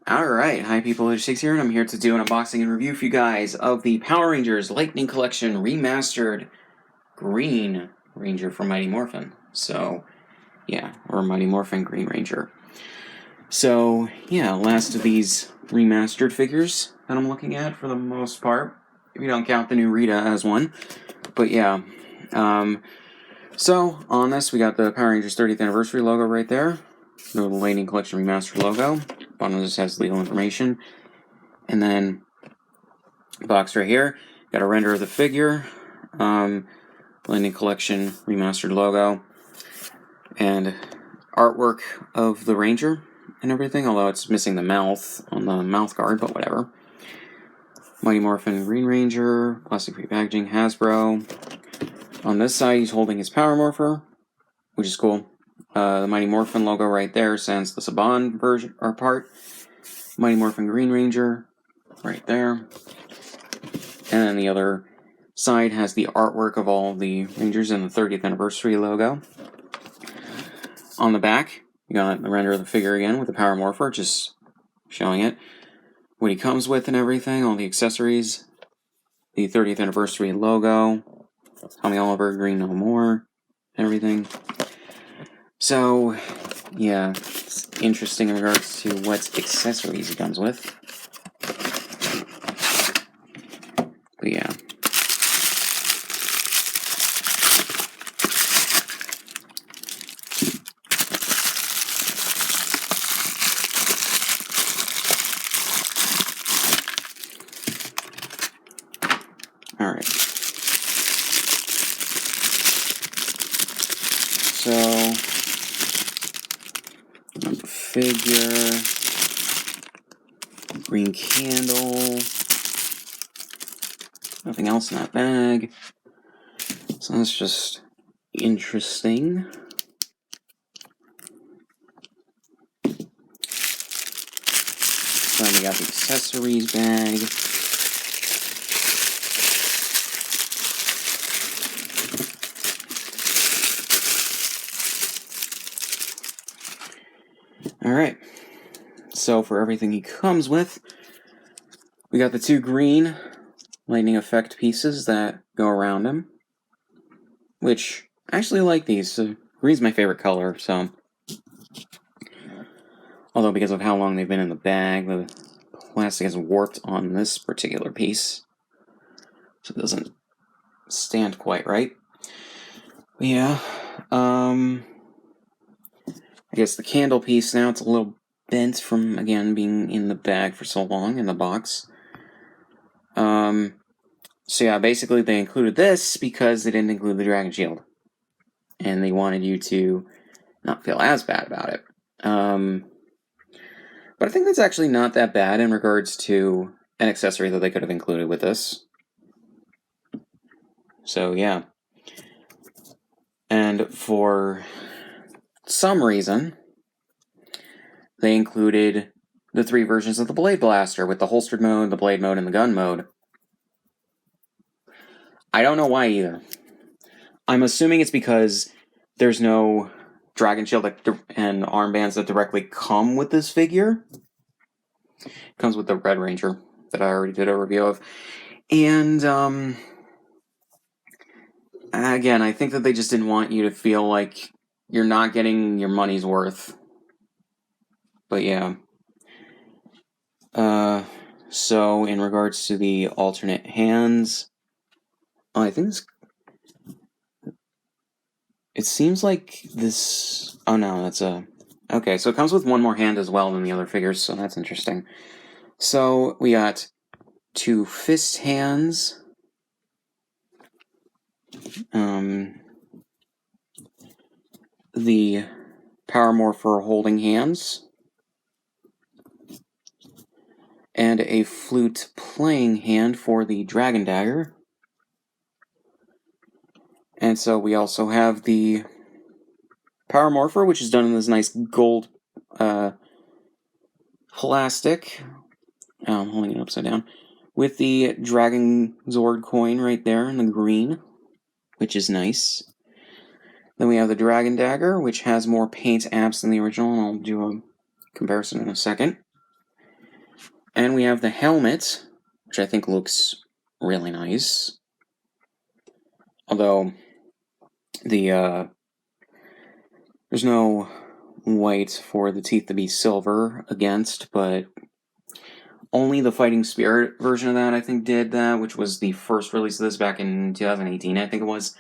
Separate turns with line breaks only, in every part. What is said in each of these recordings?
Alright, hi people, it's Shakes here, and I'm here to do an unboxing and review for you guys of the Power Rangers Lightning Collection Remastered Green Ranger from Mighty Morphin. So, yeah, or Mighty Morphin Green Ranger. So, yeah, last of these remastered figures that I'm looking at for the most part, if you don't count the new Rita as one. But yeah, so on this we got the Power Rangers 30th Anniversary logo right there, the Lightning Collection Remastered logo. Bottom just has legal information. And then box right here, got a render of the figure, Lightning Collection Remastered logo, and artwork of the Ranger and everything, although it's missing the mouth on the mouth guard, but whatever. Mighty Morphin Green Ranger, plastic-free packaging, Hasbro. On this side, he's holding his Power Morpher, which is cool. The Mighty Morphin logo right there sends the Saban version or part. Mighty Morphin Green Ranger, right there. And then the other side has the artwork of all the Rangers and the 30th Anniversary logo. On the back, you got the render of the figure again with the Power Morpher, just showing it. What he comes with and everything, all the accessories. The 30th Anniversary logo. Tommy Oliver, Green No More, everything. So, yeah, it's interesting in regards to what accessories he comes with. But yeah. Alright. So, the figure, green candle, nothing else in that bag. So that's just interesting. Then we got the accessories bag. Alright, so for everything he comes with, we got the two green lightning effect pieces that go around him, which I actually like these. Green's my favorite color, so. Although because of how long they've been in the bag, the plastic has warped on this particular piece, so it doesn't stand quite right. But yeah, I guess the candle piece now, it's a little bent from, again, being in the bag for so long, in the box. So yeah, basically they included this because they didn't include the Dragon Shield. And they wanted you to not feel as bad about it. But I think that's actually not that bad in regards to an accessory that they could have included with this. So yeah. And for some reason, they included the three versions of the Blade Blaster with the holstered mode, the blade mode, and the gun mode. I don't know why either. I'm assuming it's because there's no Dragon Shield and armbands that directly come with this figure. It comes with the Red Ranger that I already did a review of. And, again, I think that they just didn't want you to feel like you're not getting your money's worth. But yeah. So in regards to the alternate hands, I think this, it seems like this, oh no, that's a, okay, so it comes with one more hand as well than the other figures, so that's interesting. So we got two fist hands, the Power Morpher holding hands, and a flute playing hand for the Dragon Dagger. And so we also have the Power Morpher, which is done in this nice gold plastic. I'm holding it upside down. With the Dragon Zord coin right there in the green, which is nice. Then we have the Dragon Dagger, which has more paint apps than the original, and I'll do a comparison in a second. And we have the helmet, which I think looks really nice. Although the there's no white for the teeth to be silver against, but only the Fighting Spirit version of that, I think, did that, which was the first release of this back in 2018, I think it was.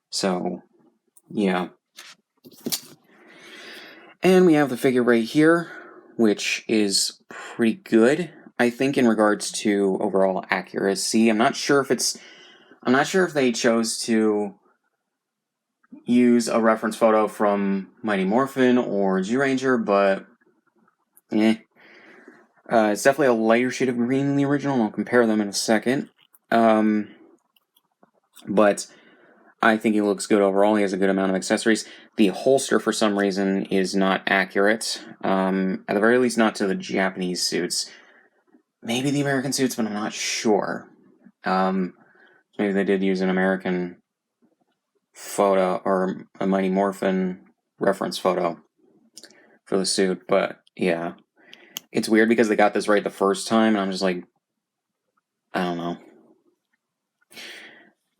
So, yeah. And we have the figure right here, which is pretty good, I think, in regards to overall accuracy. I'm not sure if they chose to use a reference photo from Mighty Morphin or G-Ranger, but it's definitely a lighter shade of green than the original, and I'll compare them in a second. But I think he looks good overall. He has a good amount of accessories. The holster, for some reason, is not accurate. At the very least, not to the Japanese suits. Maybe the American suits, but I'm not sure. Maybe they did use an American photo or a Mighty Morphin reference photo for the suit, but yeah. It's weird because they got this right the first time, and I'm just like, I don't know.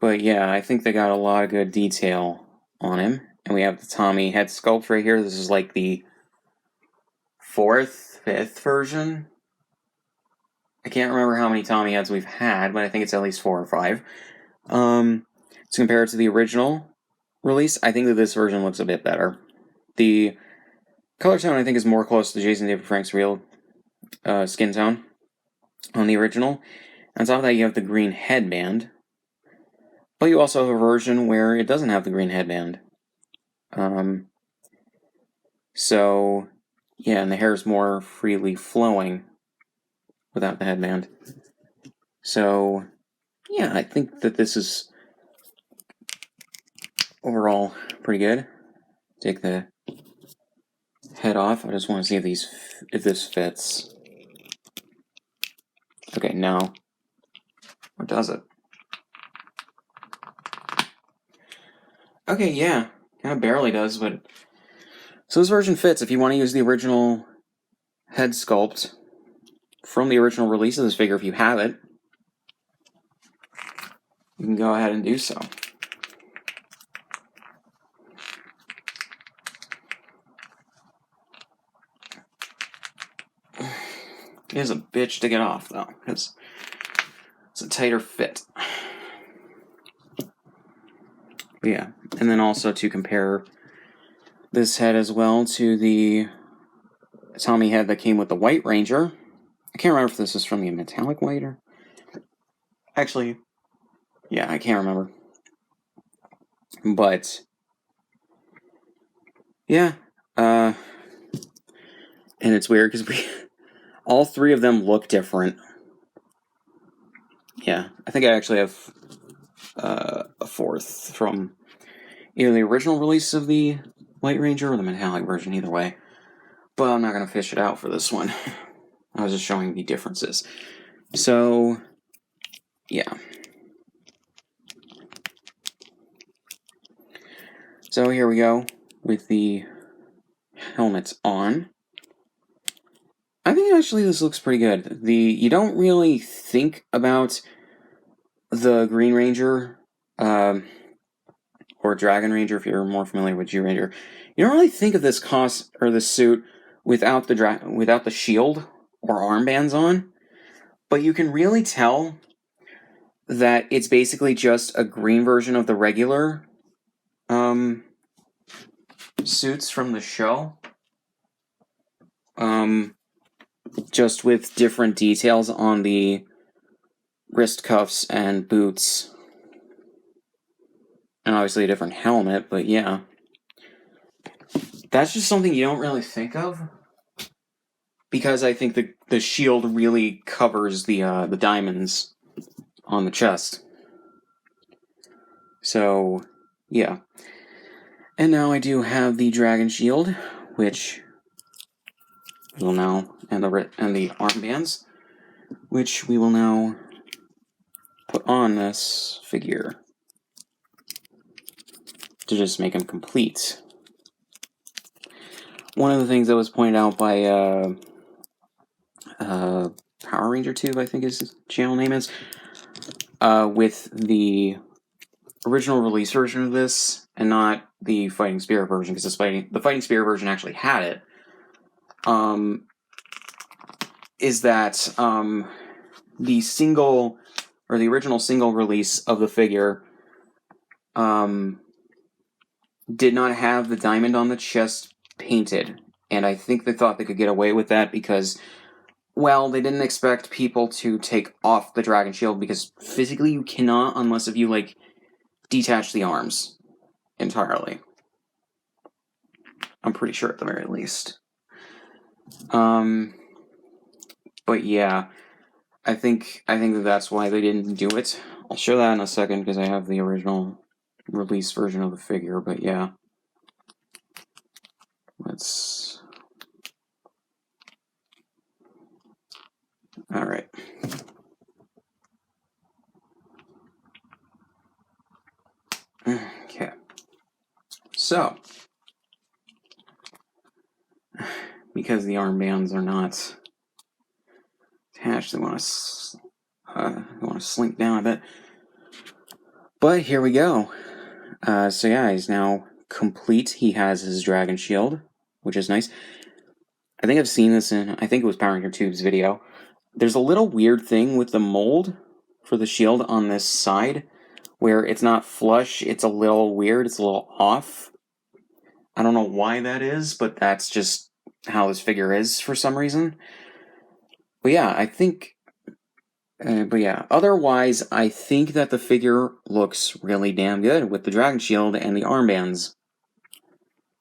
But yeah, I think they got a lot of good detail on him. And we have the Tommy head sculpt right here. This is like the 4th, 5th version. I can't remember how many Tommy heads we've had, but I think it's at least 4 or 5. To compare it to the original release, I think that this version looks a bit better. The color tone, I think, is more close to Jason David Frank's real skin tone on the original. On top of that, you have the green headband. But you also have a version where it doesn't have the green headband. So, yeah, and the hair is more freely flowing without the headband. So, yeah, I think that this is overall pretty good. Take the head off. I just want to see if this fits. Okay, no. Or does it? Okay, yeah. Kind of barely does, but... So this version fits. If you want to use the original head sculpt from the original release of this figure, if you have it, you can go ahead and do so. It is a bitch to get off, though, because it's a tighter fit. But yeah, and then also to compare this head as well to the Tommy head that came with the White Ranger. I can't remember if this is from the metallic white or... Actually, yeah, I can't remember. But, yeah, and it's weird because all 3 of them look different. Yeah, I think I actually have a 4th from either the original release of the White Ranger or the metallic version, either way. But I'm not going to fish it out for this one. I was just showing the differences. So, yeah. So here we go with the helmets on. I think actually this looks pretty good. You don't really think about the Green Ranger or Dragon Ranger if you're more familiar with G-Ranger. You don't really think of this suit without the shield or armbands on, but you can really tell that it's basically just a green version of the regular suits from the show. Just with different details on the wrist cuffs and boots. And obviously a different helmet, but yeah. That's just something you don't really think of. Because I think the shield really covers the diamonds on the chest. So, yeah. And now I do have the dragon shield, which will now, and the armbands, which we will now put on this figure to just make him complete. One of the things that was pointed out by Power Ranger Tube, I think his channel name is, with the original release version of this, and not the Fighting Spirit version, because the Fighting Spirit version actually had it, is that the single, or the original single release of the figure did not have the diamond on the chest painted, and I think they thought they could get away with that because, well, they didn't expect people to take off the dragon shield, because physically you cannot unless if you, like, detach the arms entirely. I'm pretty sure at the very least. But yeah, I think that that's why they didn't do it. I'll show that in a second because I have the original release version of the figure, but yeah. Let's... Alright. Okay. So, because the armbands are not attached, they want to slink down a bit. But here we go. So yeah, he's now complete. He has his dragon shield, which is nice. I think I've seen this in, I think it was Power Ranger Tube's video. There's a little weird thing with the mold for the shield on this side, where it's not flush, it's a little weird, it's a little off. I don't know why that is, but that's just how this figure is for some reason. But yeah, I think... otherwise, I think that the figure looks really damn good with the dragon shield and the armbands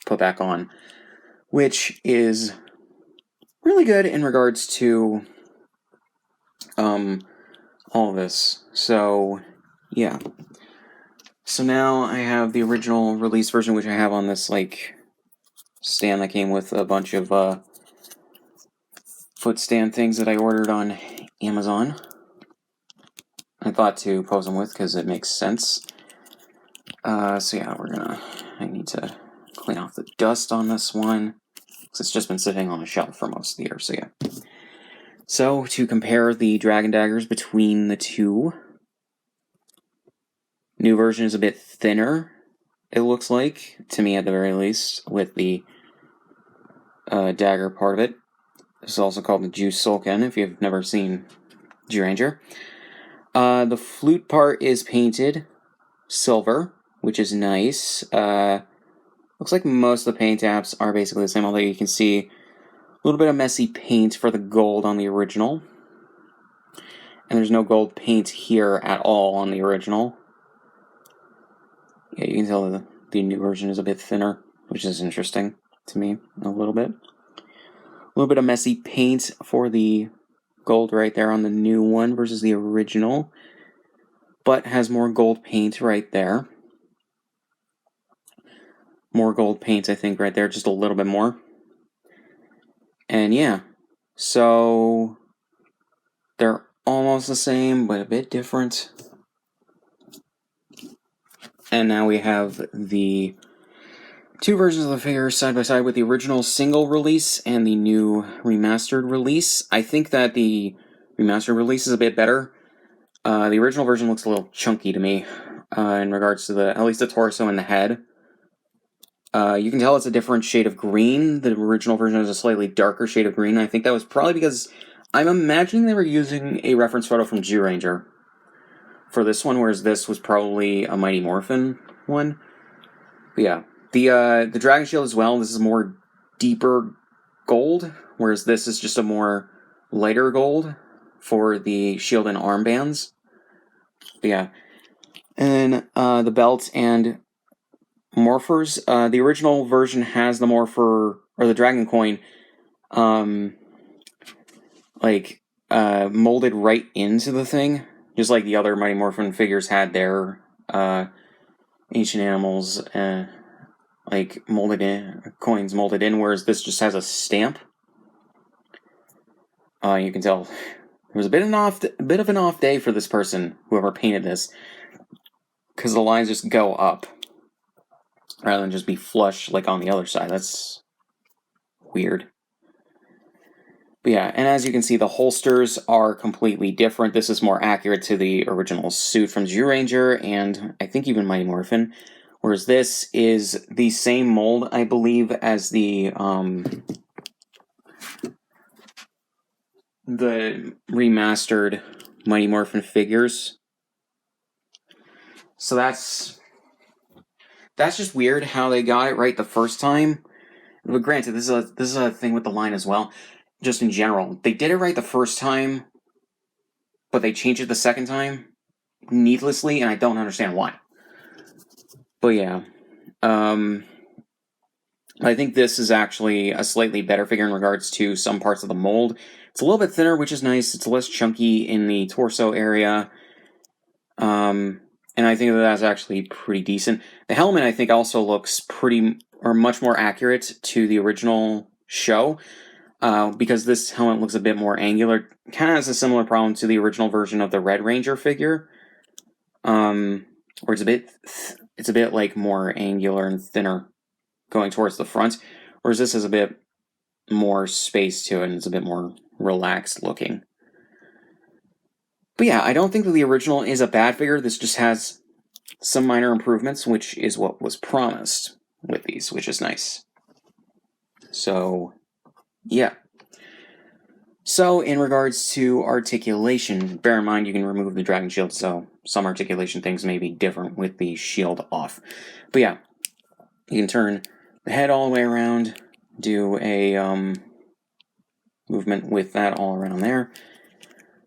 put back on, which is really good in regards to all of this. So, yeah. So now I have the original release version, which I have on this, like, stand that came with a bunch of foot stand things that I ordered on Amazon. I thought to pose them with because it makes sense. So yeah, I need to clean off the dust on this one, because it's just been sitting on a shelf for most of the year, so yeah. So, to compare the Dragon Daggers between the two, new version is a bit thinner, it looks like, to me at the very least, with the dagger part of it. This is also called the Juice Sulken, if you've never seen G-Ranger. The flute part is painted silver, which is nice. Looks like most of the paint apps are basically the same, although you can see a little bit of messy paint for the gold on the original. And there's no gold paint here at all on the original. Yeah, you can tell the new version is a bit thinner, which is interesting to me a little bit. A little bit of messy paint for the gold right there on the new one versus the original, but has more gold paint right there. More gold paint, I think, right there, just a little bit more. And yeah, so they're almost the same, but a bit different. And now we have the two versions of the figure side by side with the original single release and the new remastered release. I think that the remastered release is a bit better. The original version looks a little chunky to me in regards to at least the torso and the head. You can tell it's a different shade of green. The original version is a slightly darker shade of green. I think that was probably because I'm imagining they were using a reference photo from G-Ranger for this one, whereas this was probably a Mighty Morphin one. But yeah, the Dragon Shield as well, this is more deeper gold, whereas this is just a more lighter gold for the shield and armbands. But yeah. And then the belt and morphers. The original version has the morpher, or the dragon coin, molded right into the thing, just like the other Mighty Morphin figures had their ancient animals, molded in, coins molded in, whereas this just has a stamp. You can tell it was a bit of an off day for this person, whoever painted this, because the lines just go up rather than just be flush like on the other side. That's weird. But yeah, and as you can see, the holsters are completely different. This is more accurate to the original suit from Zyuranger and I think even Mighty Morphin. Whereas this is the same mold, I believe, as the remastered Mighty Morphin figures. So that's just weird how they got it right the first time. But granted, this is a thing with the line as well. Just in general, they did it right the first time, but they changed it the second time needlessly, and I don't understand why. But yeah, I think this is actually a slightly better figure in regards to some parts of the mold. It's a little bit thinner, which is nice. It's less chunky in the torso area. And I think that that's actually pretty decent. The helmet, I think, also looks much more accurate to the original show, because this helmet looks a bit more angular. Kind of has a similar problem to the original version of the Red Ranger figure, where it's a bit like more angular and thinner going towards the front, whereas this has a bit more space to it and it's a bit more relaxed looking. But yeah, I don't think that the original is a bad figure. This just has some minor improvements, which is what was promised with these, which is nice. So, yeah. So, in regards to articulation, bear in mind you can remove the dragon shield, so some articulation things may be different with the shield off. But yeah, you can turn the head all the way around, do a movement with that all around there.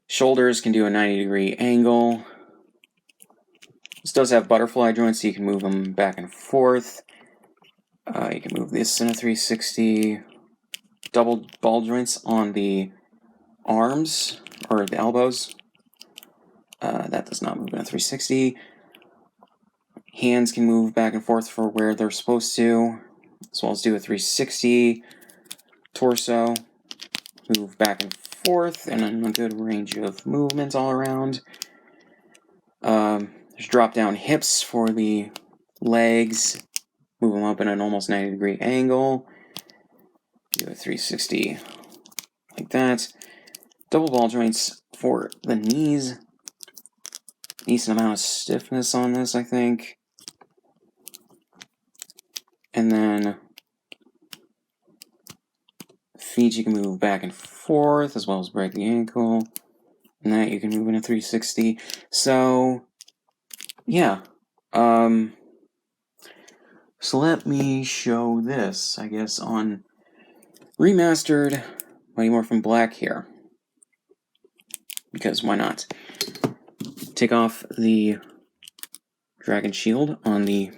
Shoulders can do a 90-degree angle. This does have butterfly joints, so you can move them back and forth. You can move this in a 360. Double ball joints on the arms, or the elbows. That does not move in a 360. Hands can move back and forth for where they're supposed to, as well as do a 360. Torso, move back and forth, and a good range of movements all around. There's drop-down hips for the legs. Move them up in an almost 90-degree angle. Do a 360 like that. Double ball joints for the knees. Decent amount of stiffness on this, I think. And then feet you can move back and forth, as well as break the ankle. And that you can move in a 360. So, yeah. So let me show this, I guess, on Remastered Mighty Morphin Black here. Because why not? Take off the dragon shield on the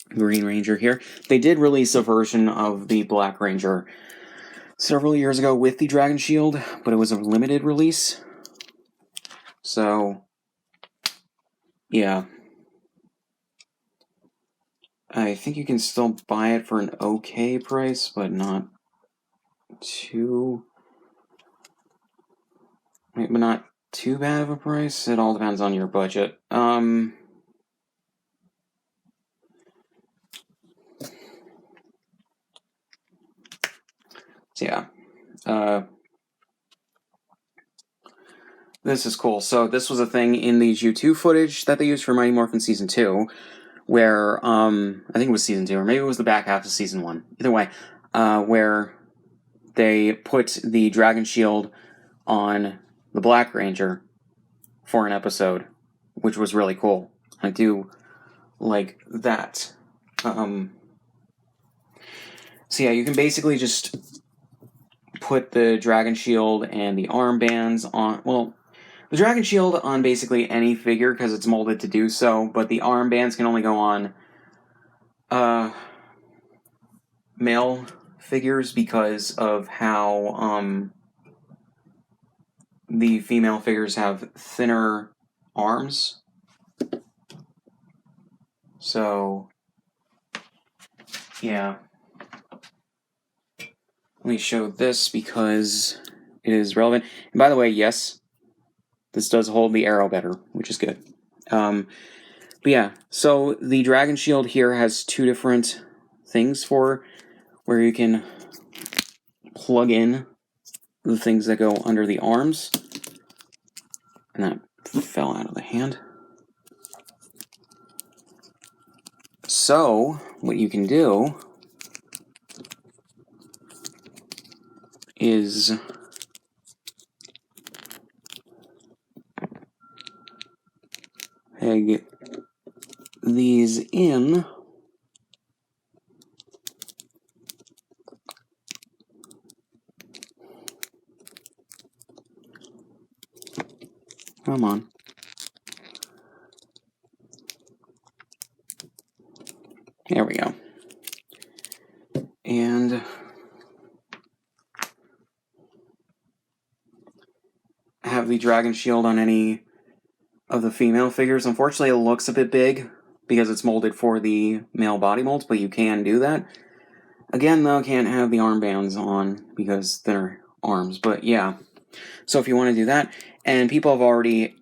Green Ranger here. They did release a version of the Black Ranger several years ago with the dragon shield, but it was a limited release. So, yeah. I think you can still buy it for an okay price, but not too bad of a price. It all depends on your budget. So yeah. This is cool. So this was a thing in the U2 footage that they used for Mighty Morphin Season 2, where, I think it was Season 2, or maybe it was the back half of Season 1. Either way, where they put the Dragon Shield on the Black Ranger for an episode, which was really cool. I do like that. So yeah, you can basically just put the Dragon Shield and the armbands on, well, the Dragon Shield on basically any figure because it's molded to do so, but the armbands can only go on male figures because of how the female figures have thinner arms. So, yeah. Let me show this because it is relevant. And by the way, yes, this does hold the arrow better, which is good. But yeah, so the Dragon Shield here has two different things for where you can plug in the things that go under the arms. And that fell out of the hand. So, what you can do is peg these in. Come on. There we go. And have the dragon shield on any of the female figures. Unfortunately, it looks a bit big because it's molded for the male body molds, but you can do that. Again, though, can't have the armbands on because they're arms, but yeah. So if you want to do that, and people have already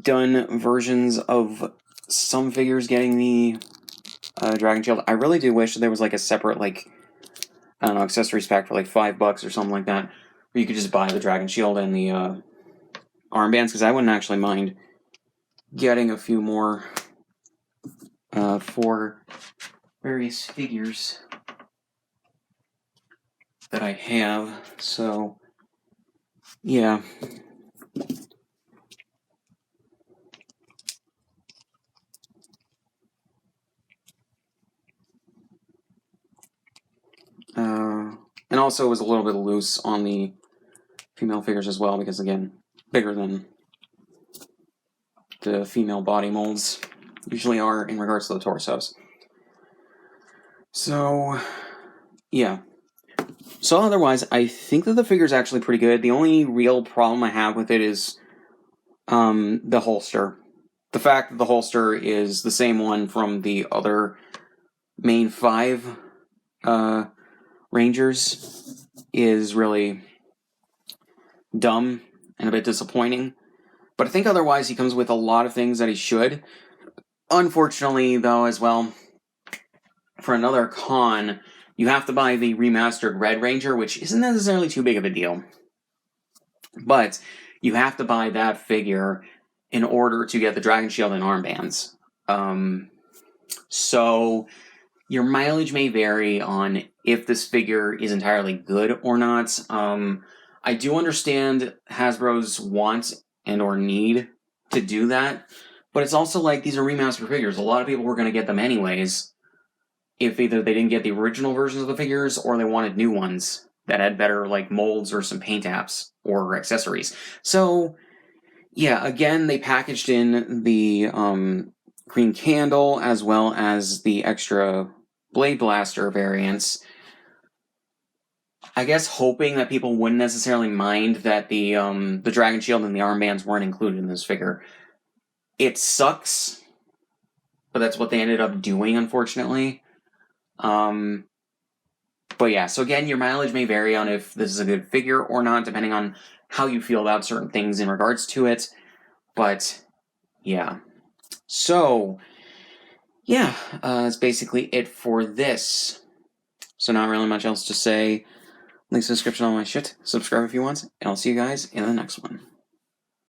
done versions of some figures getting the dragon shield. I really do wish there was like a separate, like, I don't know, accessories pack for like $5 or something like that, where you could just buy the dragon shield and the armbands, because I wouldn't actually mind getting a few more for various figures that I have. So, yeah. And also it was a little bit loose on the female figures as well, because again, bigger than the female body molds usually are in regards to the torsos. So, yeah. So otherwise, I think that the figure's actually pretty good. The only real problem I have with it is the holster. The fact that the holster is the same one from the other main 5 Rangers is really dumb and a bit disappointing. But I think otherwise he comes with a lot of things that he should. Unfortunately, though, as well, for another con, you have to buy the remastered Red Ranger, which isn't necessarily too big of a deal. But you have to buy that figure in order to get the Dragon Shield and armbands. So your mileage may vary on if this figure is entirely good or not. I do understand Hasbro's want and or need to do that, but it's also like these are remastered figures. A lot of people were going to get them anyways if either they didn't get the original versions of the figures or they wanted new ones that had better like molds or some paint apps or accessories. So yeah, again, they packaged in the green candle as well as the extra Blade Blaster variants. I guess hoping that people wouldn't necessarily mind that the Dragon Shield and the armbands weren't included in this figure. It sucks, but that's what they ended up doing, unfortunately. But yeah, so again, your mileage may vary on if this is a good figure or not, depending on how you feel about certain things in regards to it. But yeah. So, yeah, that's basically it for this. So not really much else to say. Links in the description on my shit. Subscribe if you want, and I'll see you guys in the next one.